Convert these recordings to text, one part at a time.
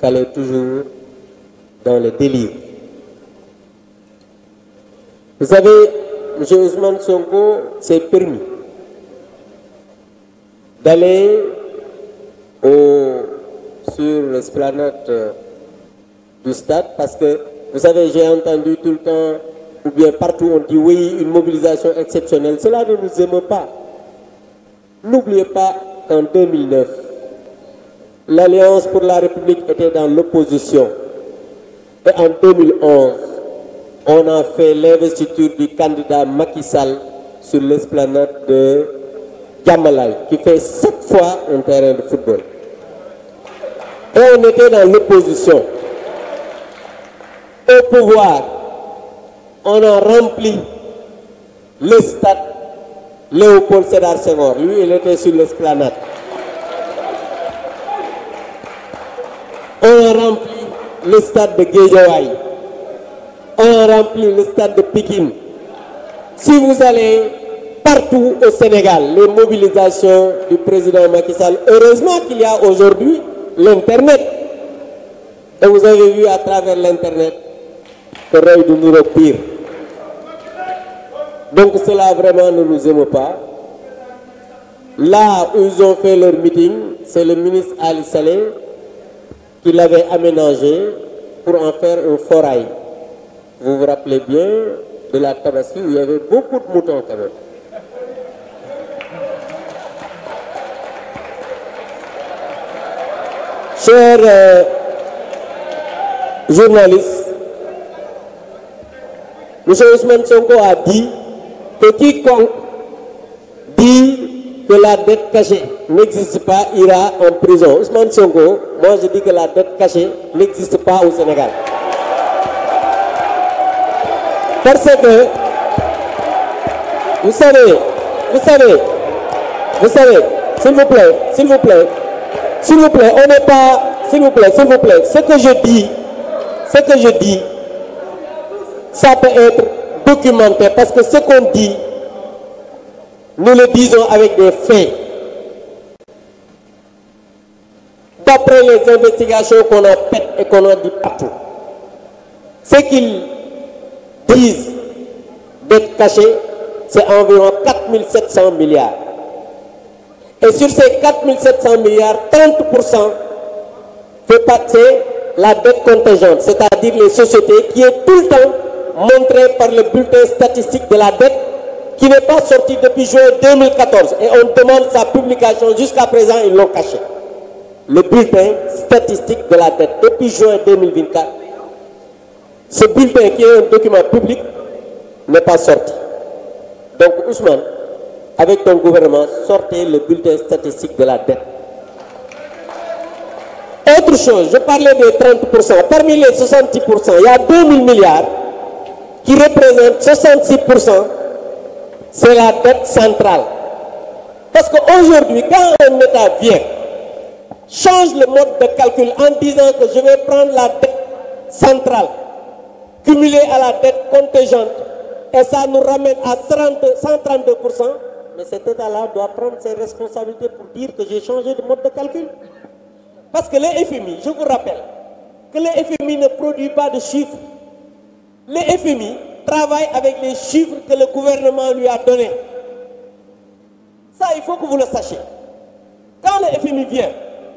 qu'elle est toujours dans le délire. Vous savez, M. Ousmane Sonko s'est permis d'aller sur l'esplanade du stade parce que, vous savez, j'ai entendu tout le temps, ou bien partout, on dit oui, une mobilisation exceptionnelle. Cela ne nous émeut pas. N'oubliez pas qu'en 2009, l'Alliance pour la République était dans l'opposition. Et en 2011, on a fait l'investiture du candidat Macky Sall sur l'esplanade de Diamalaye, qui fait 7 fois un terrain de football. Et on était dans l'opposition. Au pouvoir, on a rempli le stade Léopold Sédar Senghor. Lui, il était sur l'esplanade. On a rempli le stade de Guédiawaye. On a rempli le stade de Pikine. Si vous allez partout au Sénégal, les mobilisations du président Macky Sall, heureusement qu'il y a aujourd'hui l'Internet. Et vous avez vu à travers l'Internet que Roy de Nouro pire. Donc cela vraiment ne nous émeut pas. Là où ils ont fait leur meeting, c'est le ministre Ali Saleh qui l'avait aménagé pour en faire un forail. Vous vous rappelez bien de la Tabaski où il y avait beaucoup de moutons quand même. Chers journalistes, M. Ousmane Sonko a dit que quiconque dit que la dette cachée n'existe pas ira en prison. Ousmane Sonko, moi je dis que la dette cachée n'existe pas au Sénégal. Parce que, vous savez, s'il vous plaît, on n'est pas, s'il vous plaît, ce que je dis, ça peut être documenté parce que ce qu'on dit, nous le disons avec des faits. D'après les investigations qu'on a faites et qu'on a dit partout, ce qu'ils disent d'être caché, c'est environ 4700 milliards. Et sur ces 4700 milliards, 30% fait partie la dette contingente, c'est-à-dire les sociétés qui est tout le temps montrée par le bulletin statistique de la dette qui n'est pas sorti depuis juin 2014. Et on demande sa publication, jusqu'à présent ils l'ont caché. Le bulletin statistique de la dette depuis juin 2024. Ce bulletin qui est un document public n'est pas sorti. Donc Ousmane, avec ton gouvernement, sortez le bulletin statistique de la dette. Autre chose, je parlais des 30%. Parmi les 66%, il y a 2000 milliards qui représentent 66%. C'est la dette centrale. Parce qu'aujourd'hui, quand un État vient, change le mode de calcul en disant que je vais prendre la dette centrale, cumulée à la dette contingente, et ça nous ramène à 132%, mais cet État-là doit prendre ses responsabilités pour dire que j'ai changé de mode de calcul. Parce que le FMI, je vous rappelle, que le FMI ne produit pas de chiffres. Le FMI travaille avec les chiffres que le gouvernement lui a donnés. Ça, il faut que vous le sachiez. Quand le FMI vient,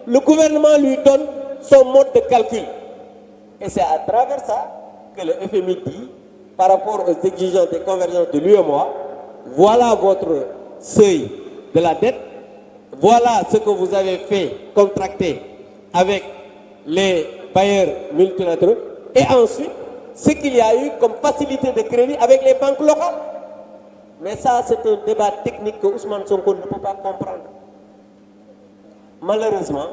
le gouvernement lui donne son mode de calcul. Et c'est à travers ça que le FMI dit, par rapport aux exigences des convergences de l'UEMOA, voilà votre seuil de la dette, voilà ce que vous avez fait contracter avec les bailleurs multilatéraux, et ensuite, ce qu'il y a eu comme facilité de crédit avec les banques locales. Mais ça, c'est un débat technique que Ousmane Sonko ne peut pas comprendre. Malheureusement,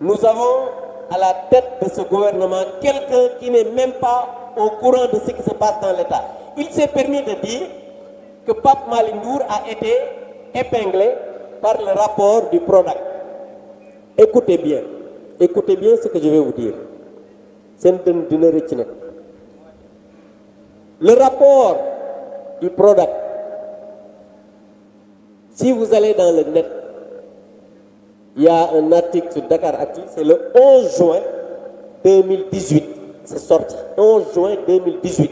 nous avons à la tête de ce gouvernement quelqu'un qui n'est même pas au courant de ce qui se passe dans l'État. Il s'est permis de dire que Pape Malick Ndour a été épinglé par le rapport du PRODAC. Écoutez bien ce que je vais vous dire. Le rapport du PRODAC, si vous allez dans le net, Il y a un article sur Dakaractu, c'est le 11 juin 2018. C'est sorti, 11 juin 2018.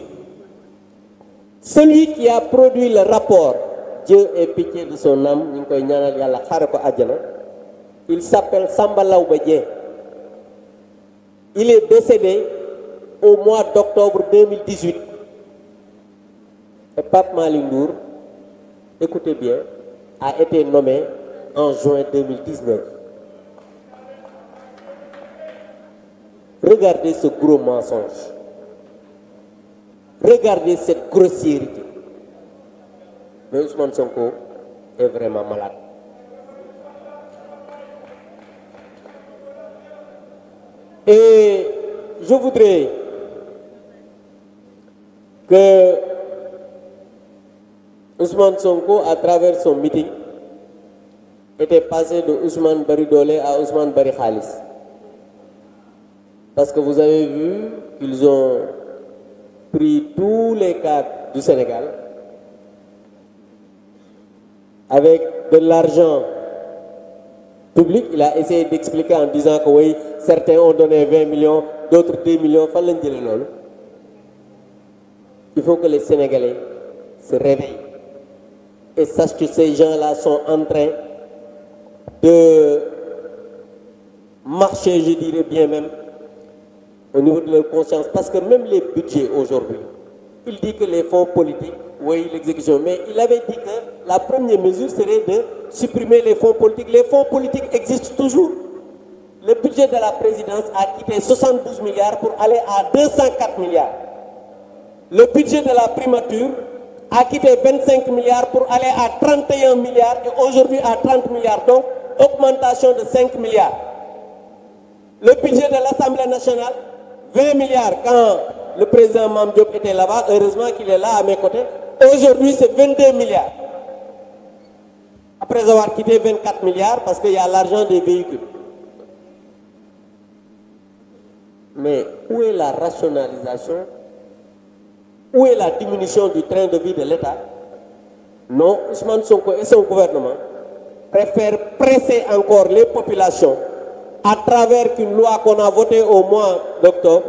Celui qui a produit le rapport, Dieu ait pitié de son âme, il s'appelle Samba Laoubadien. Il est décédé au mois d'octobre 2018. Et Pape Malindour, écoutez bien, a été nommé en juin 2019. Regardez ce gros mensonge. Regardez cette grossièreté. Mais Ousmane Sonko est vraiment malade. Et je voudrais que Ousmane Sonko, à travers son meeting, était passé de Ousmane Baridolé à Ousmane Bari Khalis. Parce que vous avez vu qu'ils ont pris tous les cadres du Sénégal avec de l'argent public. Il a essayé d'expliquer en disant que oui, certains ont donné 20 millions, d'autres 10 millions. Il faut que les Sénégalais se réveillent et sachent que ces gens-là sont en train de marcher, je dirais bien même, au niveau de leur conscience. Parce que même les budgets aujourd'hui, il dit que les fonds politiques, oui, l'exécution, mais il avait dit que la première mesure serait de supprimer les fonds politiques. Les fonds politiques existent toujours. Le budget de la présidence a quitté 72 milliards pour aller à 204 milliards. Le budget de la primature a quitté 25 milliards pour aller à 31 milliards et aujourd'hui à 30 milliards. Donc, augmentation de 5 milliards. Le budget de l'Assemblée nationale, 20 milliards quand le président Mame Diop était là-bas. Heureusement qu'il est là à mes côtés. Aujourd'hui, c'est 22 milliards. Après avoir quitté 24 milliards parce qu'il y a l'argent des véhicules. Mais où est la rationalisation? Où est la diminution du train de vie de l'État? Non, Ousmane Sonko et son gouvernement préfèrent presser encore les populations à travers une loi qu'on a votée au mois d'octobre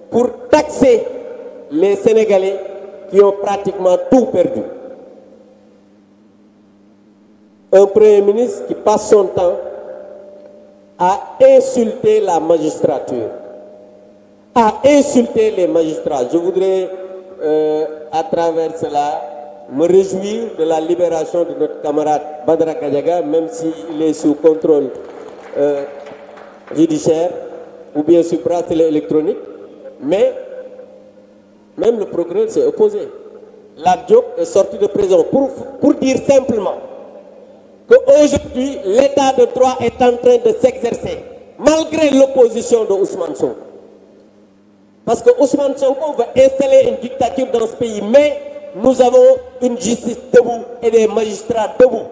pour taxer les Sénégalais qui ont pratiquement tout perdu. Un Premier ministre qui passe son temps à insulter la magistrature, à insulter les magistrats. Je voudrais, à travers cela, me réjouir de la libération de notre camarade Badara Gadiaga, même s'il est sous contrôle judiciaire ou bien sous bracelet électronique. Mais même le procureur s'est opposé. La Diop est sorti de prison pour dire simplement qu'aujourd'hui, l'état de droit est en train de s'exercer, malgré l'opposition de Ousmane Sonko. Parce que Ousmane Sonko veut installer une dictature dans ce pays, mais nous avons une justice debout et des magistrats debout.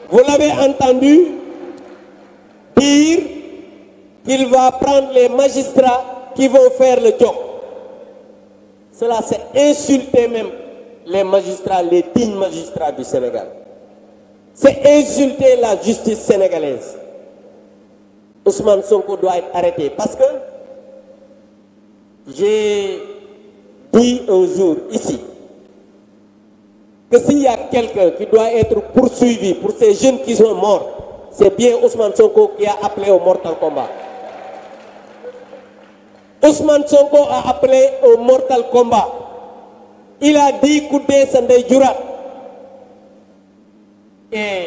Vous l'avez entendu dire qu'il va prendre les magistrats qui vont faire le job. Cela, c'est insulter même les magistrats, les dignes magistrats du Sénégal. C'est insulter la justice sénégalaise. Ousmane Sonko doit être arrêté parce que j'ai dit un jour ici que s'il y a quelqu'un qui doit être poursuivi pour ces jeunes qui sont morts, c'est bien Ousmane Sonko qui a appelé au Mortal Kombat. Ousmane Sonko a appelé au Mortal Kombat. Il a dit Koudé Sandé Djurat. Et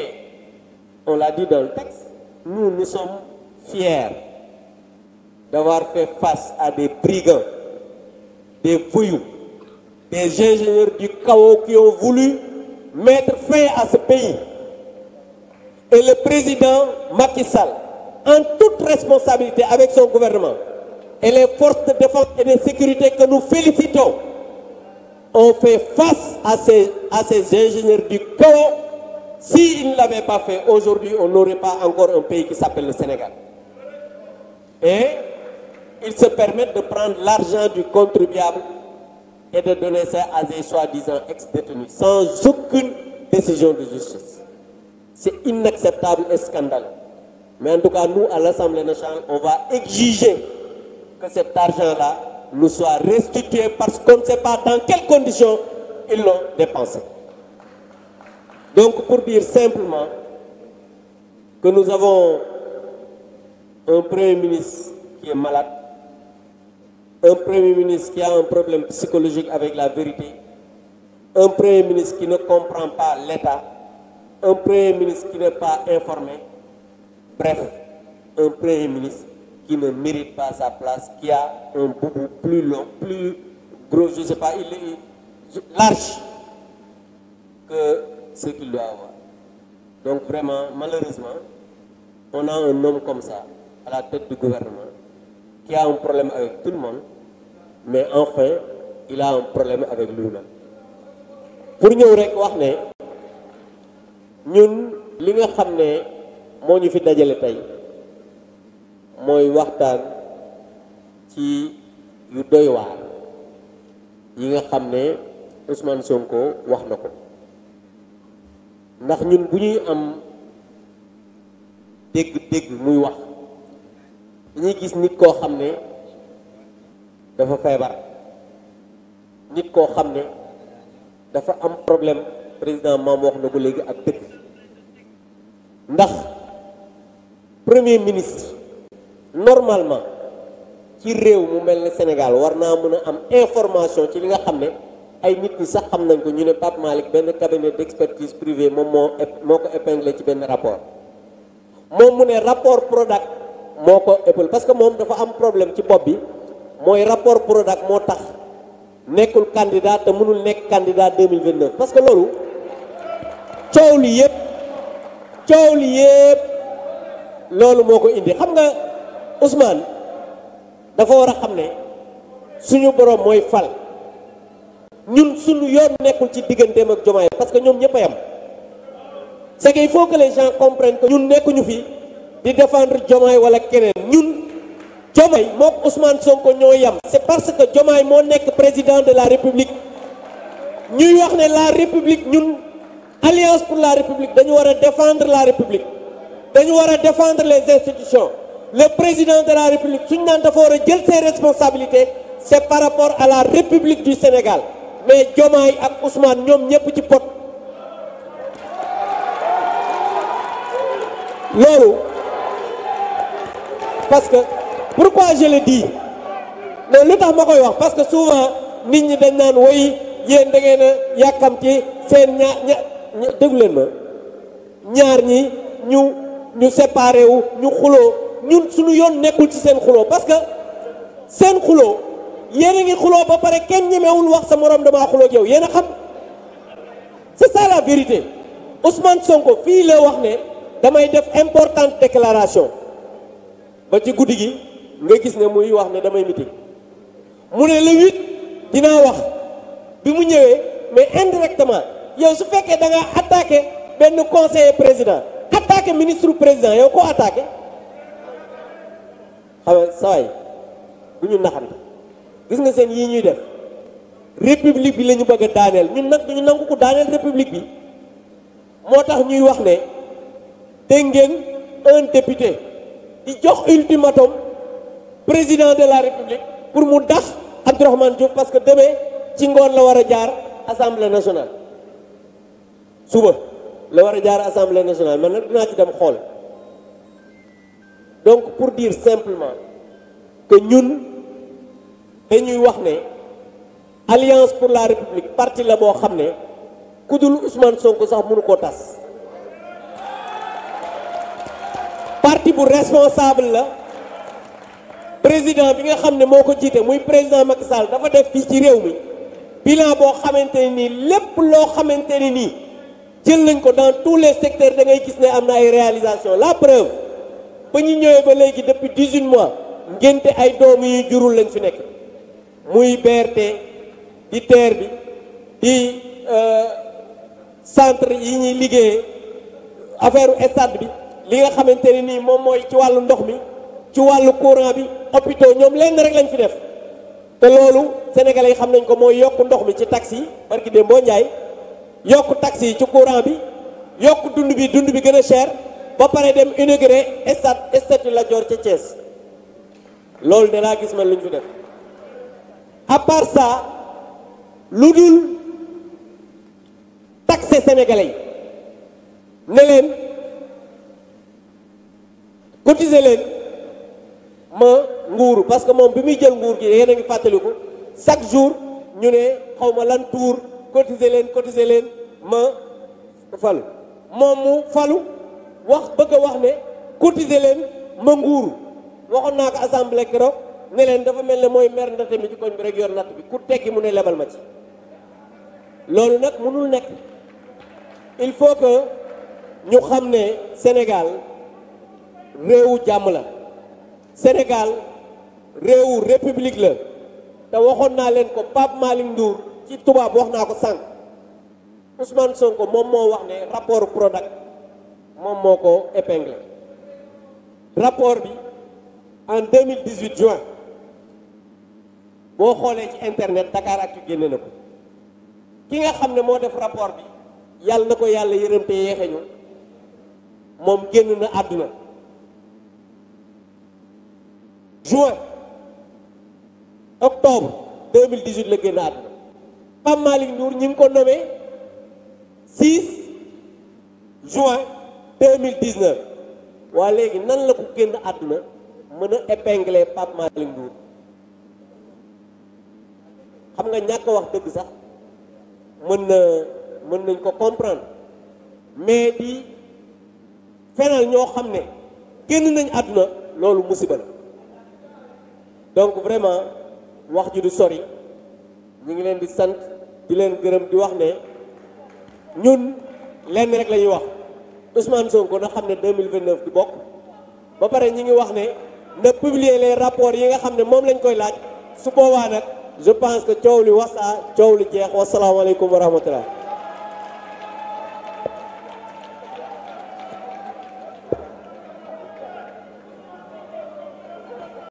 on l'a dit dans le texte, nous sommes fiers d'avoir fait face à des brigands, des voyous, des ingénieurs du chaos qui ont voulu mettre fin à ce pays. Et le président Macky Sall, en toute responsabilité avec son gouvernement, et les forces de défense et de sécurité que nous félicitons, ont fait face à ces ingénieurs du chaos. S'ils ne l'avaient pas fait, aujourd'hui, on n'aurait pas encore un pays qui s'appelle le Sénégal. Et ils se permettent de prendre l'argent du contribuable et de donner ça à des soi-disant ex-détenus, sans aucune décision de justice. c'est inacceptable et scandaleux. Mais en tout cas, nous, à l'Assemblée nationale, on va exiger que cet argent-là nous soit restitué parce qu'on ne sait pas dans quelles conditions ils l'ont dépensé. Donc, pour dire simplement que nous avons un Premier ministre qui est malade, un Premier ministre qui a un problème psychologique avec la vérité, un Premier ministre qui ne comprend pas l'État, un Premier ministre qui n'est pas informé, bref, un Premier ministre qui ne mérite pas sa place, qui a un boubou plus long, plus gros, je ne sais pas, il est large que ce qu'il doit avoir. Donc vraiment, malheureusement, on a un homme comme ça à la tête du gouvernement qui a un problème avec tout le monde, mais enfin, il a un problème avec lui-même. Pour ñëw rek wax ne ñun li nga xam ne moo ñu fi dajale tey mooy waxtaan ci yu doy waar yi nga xam ne Ousmane Sonko wax na ko ndax ñun bu ñuy am dégg-dégg muy wax dañuy gis nit koo xam ne dafa feebar nit koo xam ne dafa am problème président maam wax na ko léegi ak dëgg ndax premier ministre normalement ci réew mu mel ne Sénégal war naa mën a am information ci li nga xam ne ay nit ñi sax xam nañ ko ñu ne Pape Malick benn cabinet d'expertise privé moom moo ko épinglé ci benn rapport moom mu ne rapport Prodac moo ko épinglé parce que moom dafa am problème ci bopp bi mooy rapport Prodac moo tax nekkul candidat te mënul nekk candidat 2029 parce que loolu coow li yëpp loolu moo ko indi xam nga Ousmane dafa war a xam ne suñu borom mooy fal ñun suñu yoon nekkul ci digganteem ak Diomaye parce que ñoom ñëpp a yam c'est qu'il faut que les gens comprennent que ñun nekkuñu fi di défendre Diomaye wala keneen ñun Diomaye mook Ousmane Sonko ñoo yam c'est parce que Diomaye moo nekk président de la République ñuy wax ne la République ñun Alliance pour la République dañu war a défendre la République dañu war a défendre les institutions le président de la République suñu naan dafa war a jël ses responsabilités c'est par rapport à la République du Sénégal mais Diomaye ak Ousmane ñoom ñëpp ci pot loolu parce que pourquoi je le dis non lu tax ma koy wax parce que souvent nit ñi dañ naan woy yéen da ngeen a yàkkamti seen déglu leen ma ñaar ñi ñu séparé wu ñu xuloo ñun suñu yoon nekkul ci seen xuloo parce que seen xuloo yéen a ngi xuloo ba pare kenn ñemewul wax sa morom damaa xuloo ak yow yéen a xam c'est ça la vérité Ousmane Sonko fii la wax ne damay def importante déclaration ba ci guddi gi nga gis ne muy wax ne damay meeting mu ne le 8 dinaa wax bi mu ñëwee mais indirectement yow su fekkee da nga attaqué benn conseiller président attaqué ministre président yow ko attaqué xam nga saway bu ñu naxante gis nga seen yii ñuy def république bi la ñu bëgg a daaneel ñun nag duñu nangu ko daaneel république bi moo tax ñuy wax ne dégg ngeen un député di jox ultimatum président de la république pour mu dax Abdourahmane Diouf parce que demain ci ngoon la war a jaar assemblée nationale suba la war a jaar assemblée nationale man nag dinaa ci dem xool donc pour dire simplement que ñun dañuy wax ne alliance pour la république parti la boo xam ne ku dul Ousmane Sonko sax mënu koo tas parti bu responsable la président bi nga xam ne moo ko jiite muy président Macky Sall dafa def fii ci réew mi bilan boo xamante ne nii lépp loo xamante ne nii jël nañ ko dans tous les secteurs da ngay gis ne am na ay réalisation la preuve ba ñu ñëwee ba léegi depuis 18 mois ngénte ay doom yu jurul lañ fi nekk muy BRT di TER bi di centre yi ñuy liggéeyee affaire stade bi li nga xamante ne nii moom mooy ci wàllu ndox mi ci wàllu courant bi hôpitaux ñoom lenn rek lañ fi def te loolu sénégalais yi xam nañ ko mooy yokk ndox mi ci taxi yi barki Dembo Ndiaye yokk taxi yi ci courant bi yokk dund bi gën a cher ba pare dem inauguré statue Lat Dior ca Thiès loolu de laa gis man lu ñu fi def à part ça lu dul taxer sénégalais yi ne leen cotiser leen ma nguuru parce que moom bi muy jël nguur gi yéen a ngi fàttaliku chaque jour ñu ne xaw ma lan tour cotiser leen ma falu moom mu falu wax bëgg a wax ne cotiser leen ma nguuru waxoon naa ko assemblée keroog ne leen dafa mel ne mooy mer ndate mi ci koñ bi rek yor natt bi ku tekki mu ne lebal ma ci loolu nag mënul nekk il faut que ñu xam ne Sénégal réewu jàmm la Sénégal réewu république la te waxoon naa leen ko Pape Malick Ndour ci tubaab wax naa ko sànq Ousmane Sonko moom moo wax ne rapport Prodac moom moo ko épinglé rapport bi en 2018 juin boo xoolee ci internet Dakaractu génne na ko ki nga xam ne moo def rapport bi yàlla na ko yàlla yërëm te yeexe ñu moom génn na àdduna juin octobre 2018 la génn àdduna Pape Malick Ndour ñi ngi ko nommé 6 juin 2019 waa léegi nan la ko génn àdduna mën a épingler Pape Malick Ndour xam nga ñàkk wax dëgg sax mën nañ ko comprendre mais di fenal ñoo xam ne génn nañ àdduna loolu musiba la donc vraiment wax ji du sori ñu ngi leen di sant di leen gërëm di wax ne ñun lenn rek la ñuy wax Ousmane Sonko na xam ne 2029 du bokk ba pare ñi ngi wax ne na publier les rapports yi nga xam ne moom lañ koy laaj su boobaa nag je pense que coow li wasaa coow li jeex wasalaamaaleykum wa rahmatullah